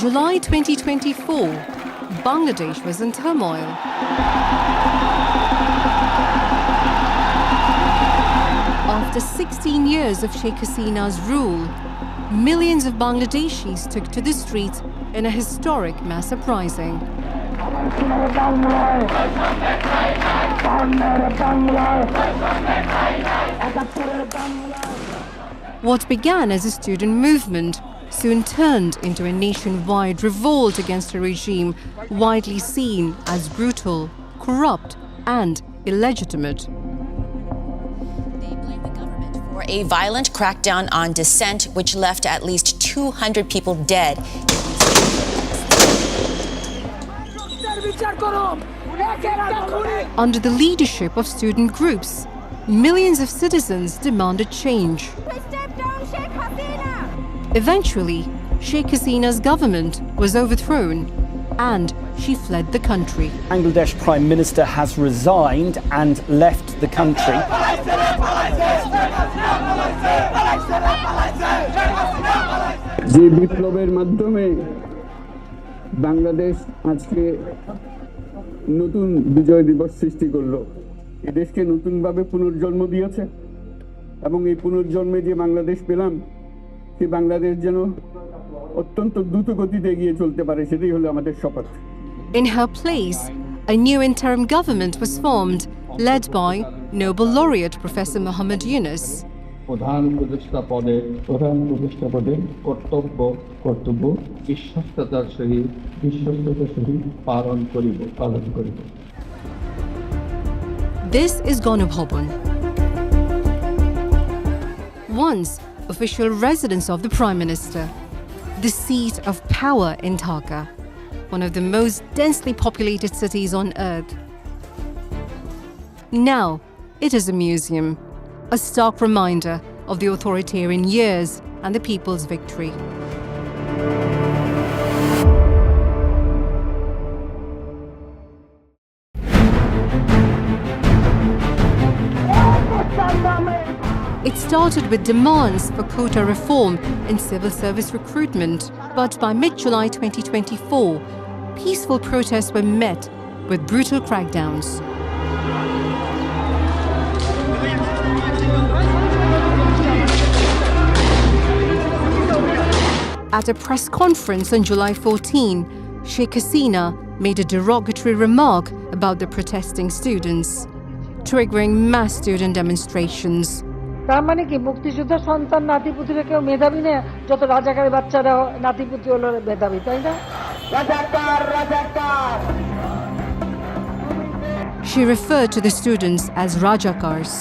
July 2024, Bangladesh was in turmoil. After 16 years of Sheikh Hasina's rule, millions of Bangladeshis took to the streets in a historic mass uprising. What began as a student movement soon turned into a nationwide revolt against a regime widely seen as brutal, corrupt, and illegitimate. They blame the government for a violent crackdown on dissent, which left at least 200 people dead. Under the leadership of student groups, millions of citizens demanded change. Eventually, Sheikh Hasina's government was overthrown and she fled the country. Bangladesh Prime Minister has resigned and left the country. যে বিপ্লবের মাধ্যমে বাংলাদেশ আজকে নতুন বিজয় দিবস সৃষ্টি করলো এই দেশকে নতুনভাবে পুনর্জন্ম দিয়েছে এবং এই পুনর্জন্মে যে বাংলাদেশ পেলাম সেই বাংলাদেশ যেন অত্যন্ত দ্রুত গতিতে এগিয়ে চলতে পারে সেটাই হলো আমাদের শপথ In her place, a new interim government was formed, led by Nobel laureate Professor Muhammad Yunus. প্রধান উপদেষ্টা পদে কর্তব্য বিশ্বস্ততার সহিত পালন করিব This is Ganubhaban, once official residence of the Prime Minister, the seat of power in Dhaka, one of the most densely populated cities on earth. Now, it is a museum, a stark reminder of the authoritarian years and the people's victory. It started with demands for quota reform in civil service recruitment, but by mid-July 2024, peaceful protests were met with brutal crackdowns. At a press conference on July 14, Sheikh Hasina made a derogatory remark about the protesting students, triggering mass student demonstrations. তার মানে কি মুক্তিযোদ্ধা সন্তান নাতিপুতিরা কেউ মেধাবী না যত রাজাকারের বাচ্চারা নাতিপুতি হলো মেধাবী তাই না She referred to the students as Rajakars,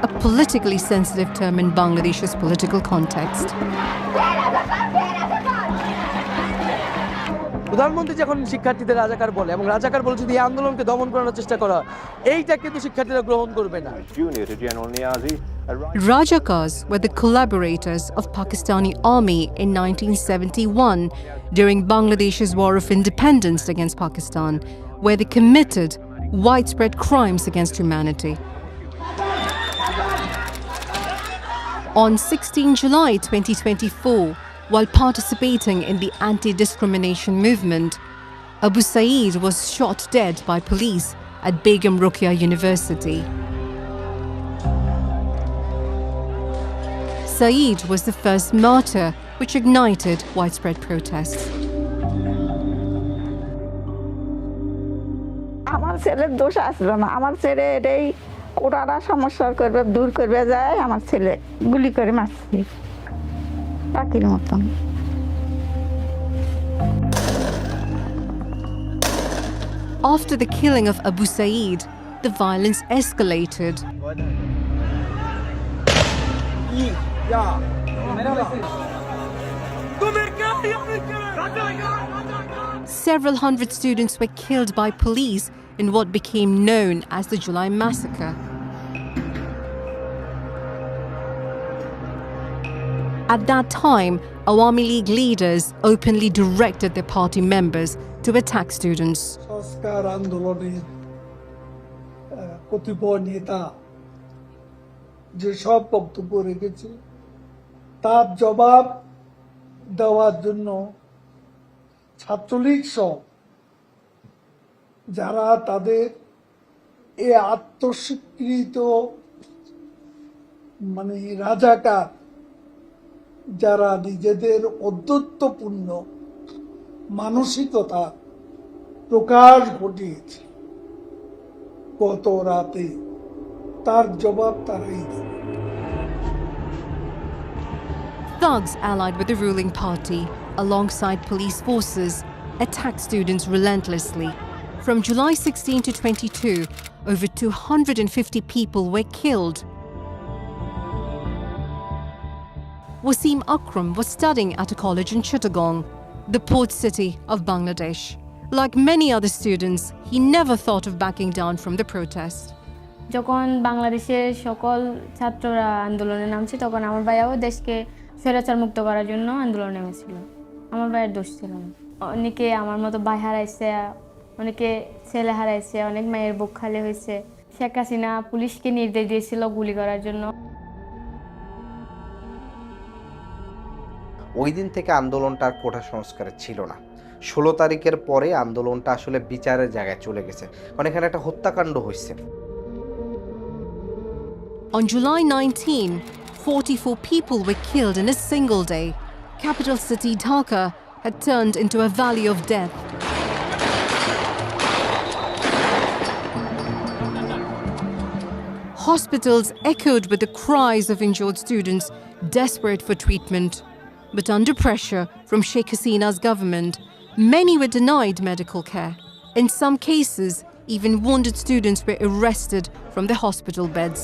a politically sensitive term in Bangladesh's political context. প্রধানমন্ত্রী যখন শিক্ষার্থীদের রাজাকার বলে এবং রাজাকার বলে যদি এই আন্দোলনকে দমন করার চেষ্টা করা এইটা কিন্তু শিক্ষার্থীরা গ্রহণ করবে না Rajakars were the collaborators of Pakistani army in 1971 during Bangladesh's war of independence against Pakistan, where they committed widespread crimes against humanity. On 16 July 2024, while participating in the anti-discrimination movement, Abu Saeed was shot dead by police at Begum Rokeya University. Saeed was the first martyr, which ignited widespread protests. আমার ছেলের দোষ আসলো না আমার ছেলে এটাই ওরা সমস্যা করবে দূর করবে যায় আমার ছেলে গুলি করে মারছে পাখির মতন After the killing of Abu Saeed, the violence escalated. Several hundred students were killed by police in what became known as the July Massacre. At that time, Awami League leaders openly directed their party members to attack students. যেসব বক্তব্য রেখেছে তার জবাব দেওয়ার জন্য ছাত্রলীগ সহ যারা তাদের এ আত্মস্বীকৃত রাজাকার, যারা নিজেদের অধ্যত্বপূর্ণ মানসিকতা প্রকাশ ঘটিয়েছে গত রাতে, তার জবাব তারাই দেবে। Thugs allied with the ruling party, alongside police forces, attacked students relentlessly. From July 16 to 22, over 250 people were killed. Wasim Akram was studying at a college in Chittagong, the port city of Bangladesh. Like many other students, he never thought of backing down from the protest. যখন বাংলাদেশের সকল ছাত্ররা আন্দোলনে নামছে, তখন আমার ভাইয়াও দেশকে স্বৈরাচার মুক্ত করার জন্য আন্দোলনে নেমেছিল। আমার ভাইয়ের দোষ ছিল না। অনেকে আমার মতো ভাই হারাইছে, অনেকে ছেলে হারাইছে, অনেক মায়ের বুক খালি হয়েছে। শেখ হাসিনা পুলিশকে নির্দেশ দিয়েছিল গুলি করার জন্য। ওই দিন থেকে আন্দোলনটা আর কোটা সংস্কারের ছিল না। 16 তারিখের পরে আন্দোলনটা আসলে বিচারের জায়গায় চলে গেছে, কারণ এখানে একটা হত্যাকাণ্ড হয়েছে। On July 19, 44 people were killed in a single day. Capital city Dhaka had turned into a valley of death. Hospitals echoed with the cries of injured students desperate for treatment. But under pressure from Sheikh Hasina's government, many were denied medical care. In some cases, even wounded students were arrested from their hospital beds.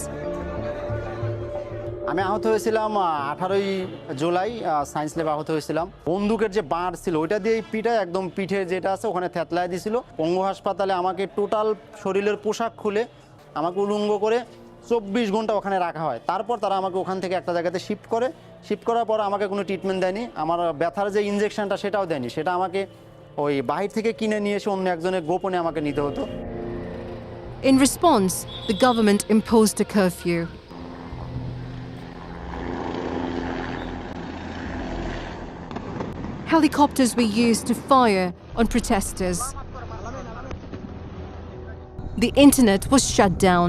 আমি আহত হয়েছিলাম 18ই July, science ল্যাবে আহত হয়েছিলাম। বন্দুকের যে বাঁট ছিল ওইটা দিয়ে পিঠে একদম পিঠে যেটা আছে ওখানে থেতলায় দিয়েছিল। পঙ্গু হাসপাতালে আমাকে টোটাল শরীরের পোশাক খুলে আমাকে উলঙ্গ করে 24 ঘন্টা ওখানে রাখা হয়। তারপর তারা আমাকে ওখান থেকে একটা জায়গাতে শিফট করার পর আমাকে কোনো ট্রিটমেন্ট দেয়নি। আমার ব্যথার যে ইনজেকশনটা সেটাও দেয়নি, সেটা আমাকে ওই বাহির থেকে কিনে নিয়ে এসে অন্য একজনের গোপনে আমাকে নিতে হতো। In response, the government imposed a curfew. Helicopters were used to fire on protesters. The internet was shut down.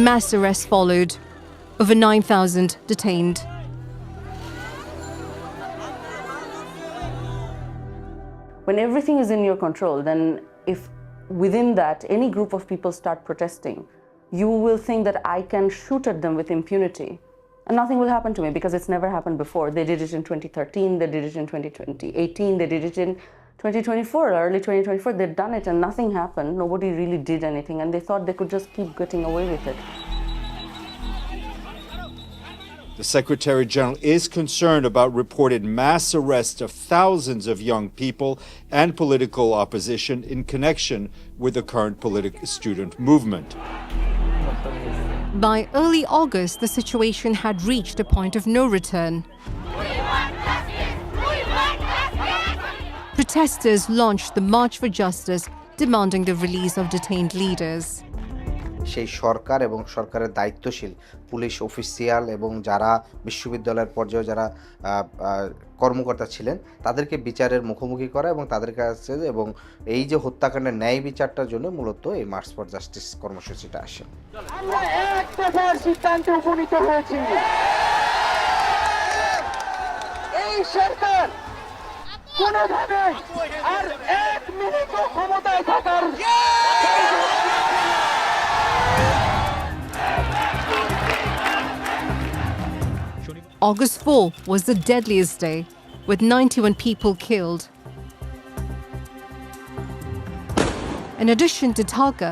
Mass arrests followed. Over 9,000 detained. When everything is in your control, then if within that any group of people start protesting, you will think that I can shoot at them with impunity and nothing will happen to me, because it's never happened before. They did it in 2013, they did it in 2018, they did it in 2024, early 2024. They've done it and nothing happened. Nobody really did anything, and they thought they could just keep getting away with it. The Secretary General is concerned about reported mass arrests of thousands of young people and political opposition in connection with the current student movement. By early August, the situation had reached a point of no return. Protesters launched the March for Justice, demanding the release of detained leaders. সেই সরকার এবং সরকারের দায়িত্বশীল police official এবং যারা বিশ্ববিদ্যালয়ের পর্যায়ে যারা কর্মকর্তা ছিলেন তাদেরকে বিচারের মুখোমুখি করা এবং তাদের কাছে এবং এই যে হত্যাকাণ্ডের ন্যায় বিচারটার জন্য মূলত এই মার্চ ফর জাস্টিস কর্মসূচিটা আসে। আমরা এক দফার সিদ্ধান্তে উপনীত হয়েছি, এই সরকার কোনোভাবে আর এক মিনিটও ক্ষমতায় থাকার August 4 was the deadliest day, with 91 people killed. In addition to Dhaka,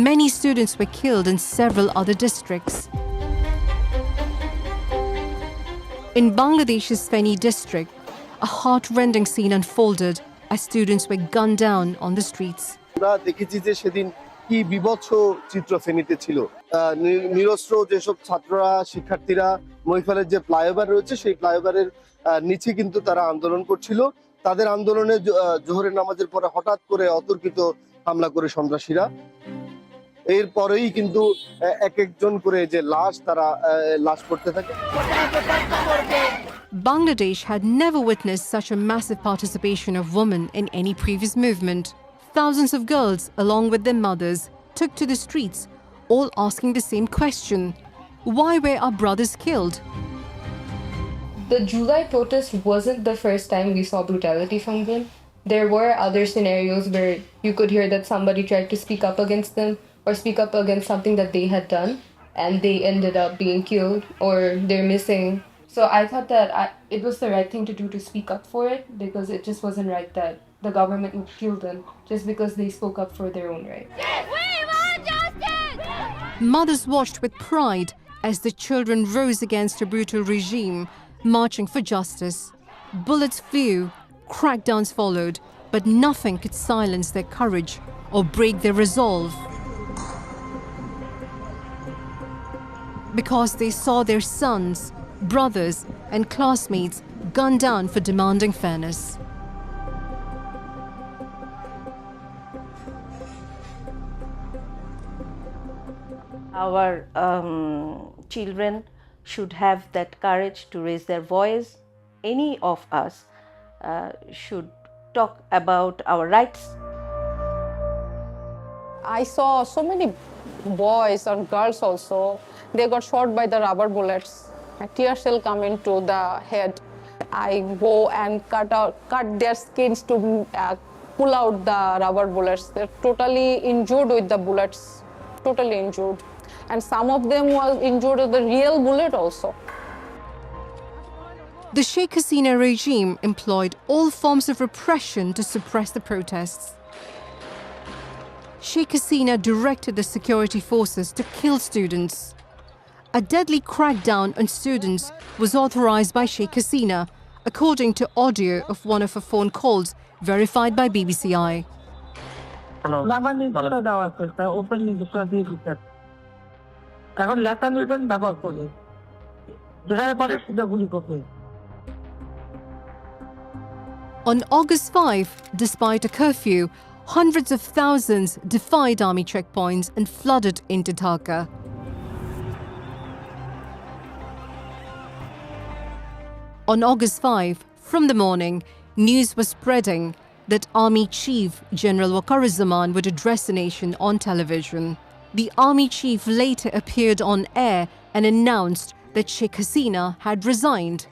many students were killed in several other districts. In Bangladesh's Feni district, a heart-rending scene unfolded as students were gunned down on the streets. কি বিভৎস চিত্র ফেনীতে ছিল। নিরস্ত্র যেসব ছাত্ররা শিক্ষার্থীরা মহিফালের যে ফ্লাইওভার রয়েছে সেই ফ্লাইওভারের নিচে কিন্তু তারা আন্দোলন করছিল। তাদের আন্দোলনে জোহরের নামাজের পরে হঠাৎ করে অতর্কিত হামলা করে সন্ত্রাসীরা। এরপরেই কিন্তু এক একজন করে যে লাশ তারা লাশ করতে থাকে। Bangladesh had never witnessed such a massive participation of women in any previous movement. Thousands of girls, along with their mothers, took to the streets, all asking the same question: why were our brothers killed? The July protest wasn't the first time we saw brutality from them. There were other scenarios where you could hear that somebody tried to speak up against them or speak up against something that they had done, and they ended up being killed or they're missing. So I thought that it was the right thing to do to speak up for it, because it just wasn't right that the government would kill them just because they spoke up for their own right. We want justice! Mothers watched with pride as the children rose against a brutal regime, marching for justice. Bullets flew, crackdowns followed, but nothing could silence their courage or break their resolve. Because they saw their sons, brothers, and classmates gunned down for demanding fairness. Our children should have that courage to raise their voice. Any of us should talk about our rights. I saw so many boys and girls also. They got shot by the rubber bullets. A tear shell come into the head. I go and cut their skins to pull out the rubber bullets. They're totally injured with the bullets, totally injured. And some of them was injured with the real bullet also. The Sheikh Hasina regime employed all forms of repression to suppress the protests. Sheikh Hasina directed the security forces to kill students. A deadly crackdown on students was authorized by Sheikh Hasina, according to audio of one of her phone calls verified by BBCI. On August 5, despite a curfew, hundreds of thousands defied army checkpoints and flooded into Dhaka. On August 5, from the morning, news was spreading that Army Chief General Waqar-e-Zaman would address the nation on television. The Army Chief later appeared on air and announced that Sheikh Hasina had resigned.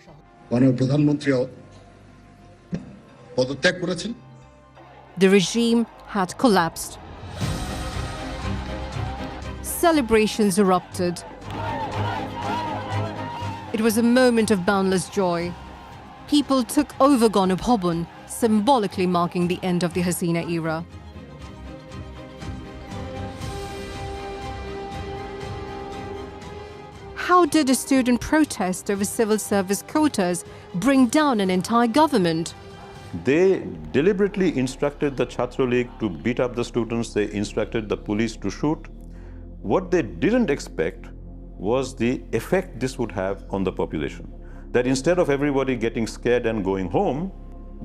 The regime had collapsed. Celebrations erupted. It was a moment of boundless joy. People took over Ganobhabon, symbolically marking the end of the Hasina era. How did a student protest over civil service quotas bring down an entire government? They deliberately instructed the Chhatra League to beat up the students. They instructed the police to shoot. What they didn't expect was the effect this would have on the population. That instead of everybody getting scared and going home,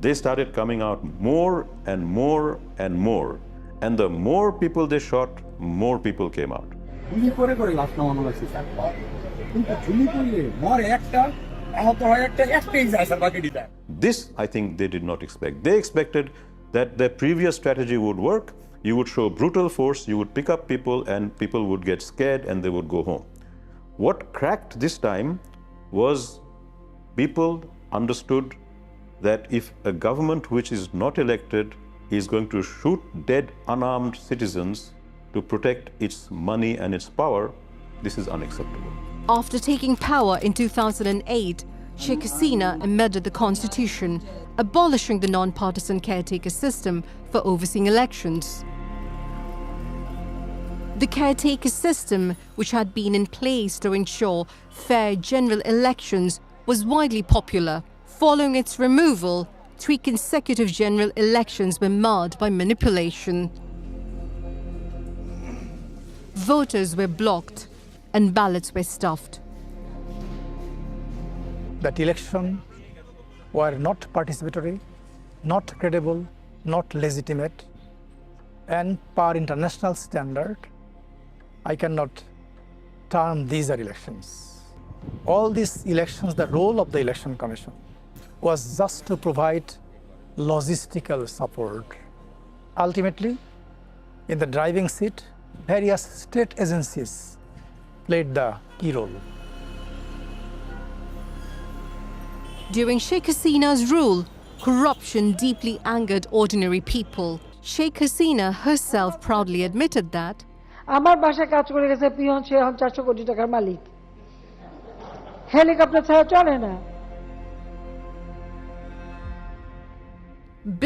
they started coming out more and more and more. And the more people they shot, more people came out. This, I think, they did not expect. They expected that their previous strategy would work. You would show brutal force, you would pick up people, and people would get scared and they would go home. What cracked this time was people understood that if a government which is not elected is going to shoot dead unarmed citizens to protect its money and its power, this is unacceptable. After taking power in 2008, Sheikh Hasina amended the constitution, abolishing the non-partisan caretaker system for overseeing elections. The caretaker system, which had been in place to ensure fair general elections, was widely popular. Following its removal, 3 consecutive general elections were marred by manipulation. Voters were blocked and ballots were stuffed. That election were not participatory, not credible, not legitimate. And per international standard, I cannot term these are elections. All these elections, the role of the Election Commission was just to provide logistical support. Ultimately, in the driving seat, various state agencies played the key role. During Sheikh Hasina's rule, corruption deeply angered ordinary people. Sheikh Hasina herself proudly admitted that আমার বাসায় কাজ করে গেছে peon, সে এখন 400 কোটি টাকার মালিক। Helicopter ছাড়া চলে না।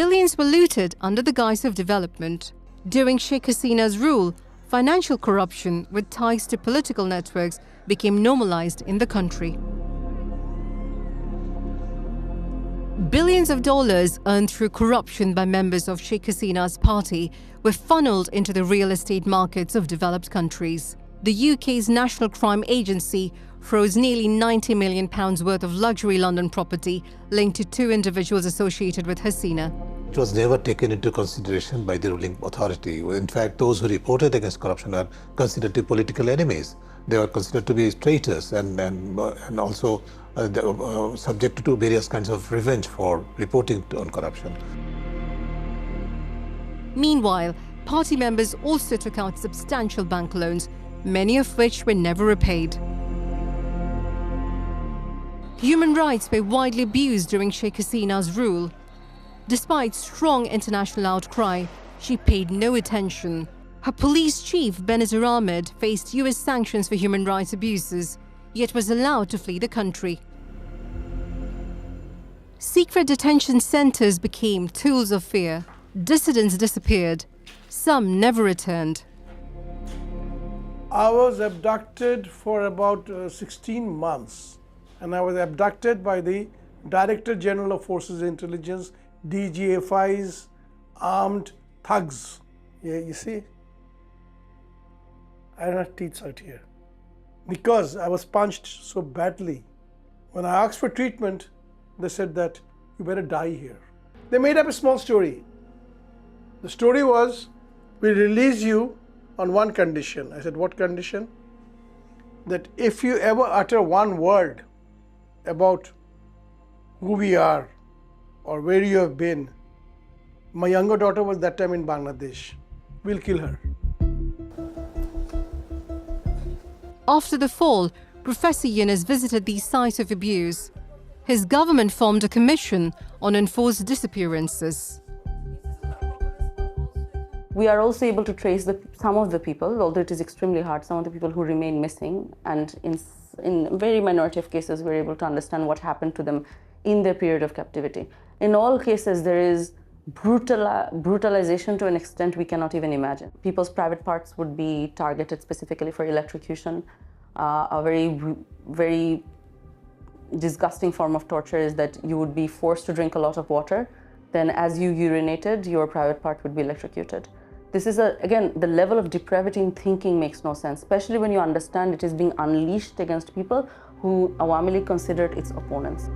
billions were looted under the guise of development. During Sheikh Hasina's rule, financial corruption with ties to political networks became normalized in the country. Billions of dollars earned through corruption by members of Sheikh Hasina's party were funneled into the real estate markets of developed countries. The UK's National Crime Agency froze nearly £90 million worth of luxury London property linked to 2 individuals associated with Hasina. It was never taken into consideration by the ruling authority. In fact, those who reported against corruption are considered to be political enemies. They are considered to be traitors and also subject to various kinds of revenge for reporting on corruption. Meanwhile, party members also took out substantial bank loans, many of which were never repaid. Human rights were widely abused during Sheikh Hasina's rule. Despite strong international outcry, she paid no attention. Her police chief, Benazir Ahmed, faced US sanctions for human rights abuses, yet was allowed to flee the country. Secret detention centers became tools of fear. Dissidents disappeared. Some never returned. I was abducted for about 16 months, and I was abducted by the Director General of Forces Intelligence, DGFI's armed thugs. Yeah, you see? I don't have teeth out here. Because I was punched so badly. When I asked for treatment, they said that you better die here. They made up a small story. The story was, we release you on one condition. I said, what condition? That if you ever utter one word about who we are or where you have been, my younger daughter was that time in Bangladesh, we'll kill her. After the fall, Professor Yunus visited these sites of abuse. His government formed a commission on enforced disappearances. We are also able to trace some of the people, although it is extremely hard, some of the people who remain missing, and in very minority of cases we're able to understand what happened to them in their period of captivity. In all cases there is brutalization to an extent we cannot even imagine. People's private parts would be targeted specifically for electrocution. A very disgusting form of torture is that you would be forced to drink a lot of water. Then as you urinated, your private part would be electrocuted. This is, again, the level of depravity in thinking makes no sense, especially when you understand it is being unleashed against people who Awami League considered its opponents.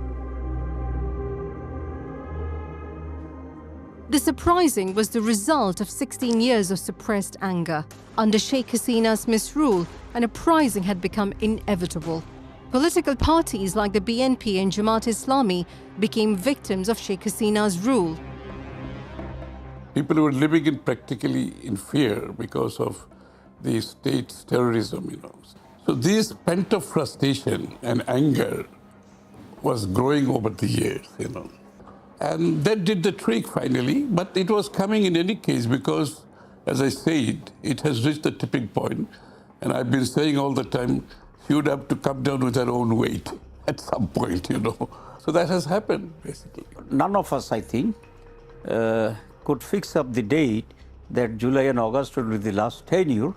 This uprising was the result of 16 years of suppressed anger. Under Sheikh Hasina's misrule, an uprising had become inevitable. Political parties like the BNP and Jamaat Islami became victims of Sheikh Hasina's rule. People were living practically in fear because of the state's terrorism, So this pent-up frustration and anger was growing over the years, And that did the trick finally, but it was coming in any case because, as I said, it has reached the tipping point. And I've been saying all the time, she would have to come down with her own weight at some point, So that has happened, basically. None of us, I think, could fix up the date that July and August would be the last tenure.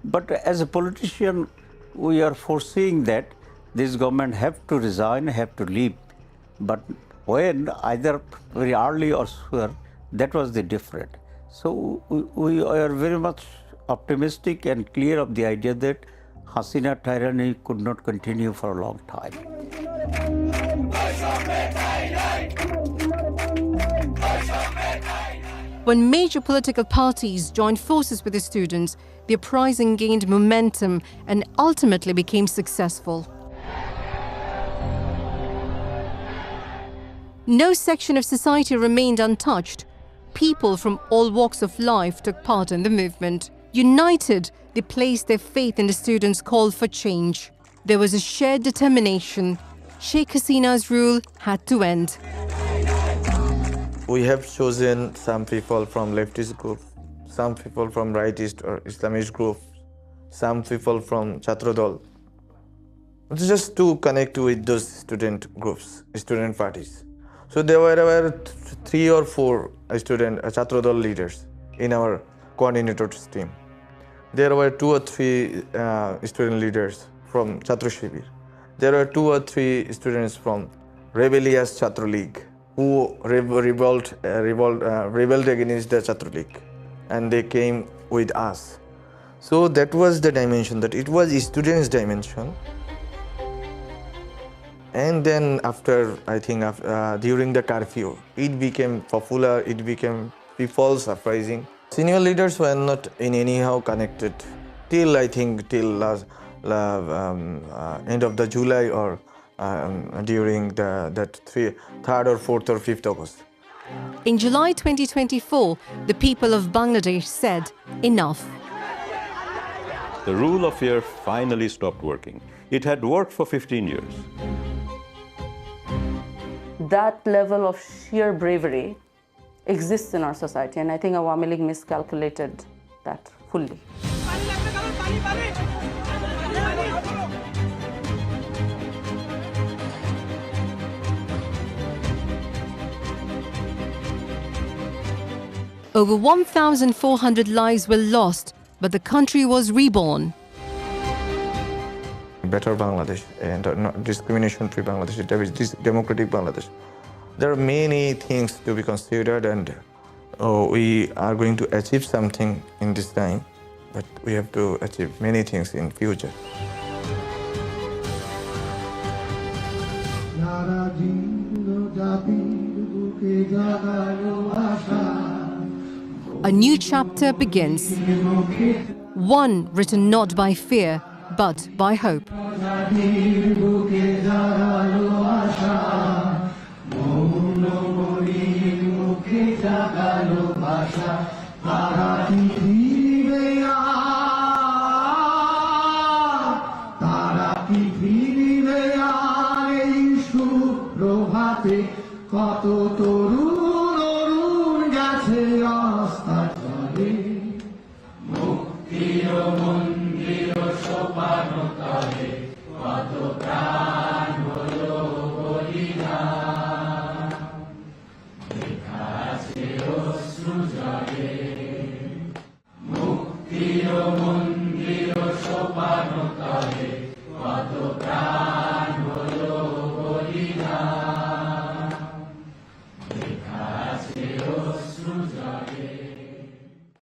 But as a politician, we are foreseeing that this government have to resign, have to leave. But when, either very early or sooner, that was the different. So we are very much optimistic and clear of the idea that Hasina tyranny could not continue for a long time. When major political parties joined forces with the students, the uprising gained momentum and ultimately became successful. No section of society remained untouched. People from all walks of life took part in the movement. United, they placed their faith in the students' call for change. There was a shared determination. Sheikh Hasina's rule had to end. We have chosen some people from leftist group, some people from rightist or Islamist group, some people from Chhatrodol, just to connect with those student groups, student parties. So there were 3 or 4 student Chhatrodol leaders in our coordinators team. There were 2 or 3 student leaders from Chhatra Shibir. There were 2 or 3 students from rebellious Chhatra League who rebelled against the Chhatra League, and they came with us. So that was the dimension, that it was students' dimension. And then after, I think during the curfew, it became popular, it became people's uprising. Senior leaders were not in anyhow connected till, I think, till end of the July or during that 3rd or 4th or 5th August. In July 2024, the people of Bangladesh said, enough. The rule of fear finally stopped working. It had worked for 15 years. That level of sheer bravery exists in our society, and I think Awami League miscalculated that fully. Over 1,400 lives were lost, but the country was reborn. Better Bangladesh and not discrimination-free Bangladesh, this democratic Bangladesh. There are many things to be considered, and we are going to achieve something in this time, but we have to achieve many things in future. A new chapter begins. One written not by fear, but by hope. কত তরুণ অরুণ গেছে রাস্তা চলে মুক্তির মন্দির সোপান তলে কত প্রাণ হলো বলিদান লেখা আছে অশ্রু জলে